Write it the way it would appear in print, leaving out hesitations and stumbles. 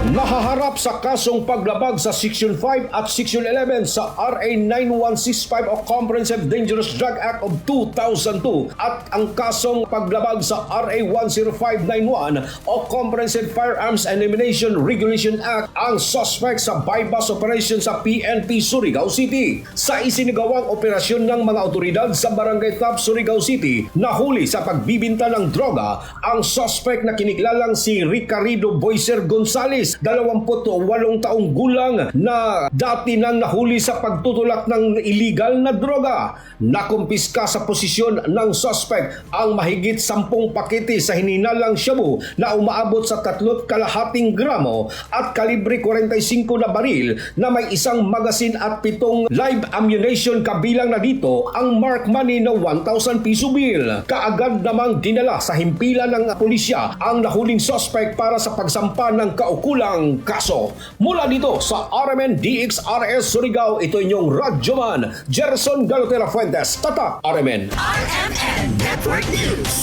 Nahaharap sa kasong paglabag sa Section 5 at Section 11 sa RA 9165 o Comprehensive Dangerous Drug Act of 2002 at ang kasong paglabag sa RA 10591 o Comprehensive Firearms and Ammunition Regulation Act ang suspect sa bypass operation sa PNP Surigao City. Sa isinagawang operasyon ng mga otoridad sa Barangay Top, Surigao City, nahuli sa pagbibinta ng droga ang suspect na kiniklalang si Ricardo Boiser Gonzales, 28 taong gulang na dati nang nahuli sa pagtutulak ng illegal na droga. Nakumpiska sa posisyon ng suspect ang mahigit 10 pakete sa hininalang shabu na umaabot sa 3.5 gramo at kalibre 45 na baril na may isang magasin at 7 live ammunition, kabilang na dito ang mark money na 1,000 piso bill. Kaagad namang dinala sa himpilan ng pulisya ang nahuling suspect para sa pagsampa ng kaukulang kaso. Mula dito sa RMN DXRS Surigao, ito inyong Radyoman Gerson Galotera Fuentes, Tatak RMN. RMN Network News.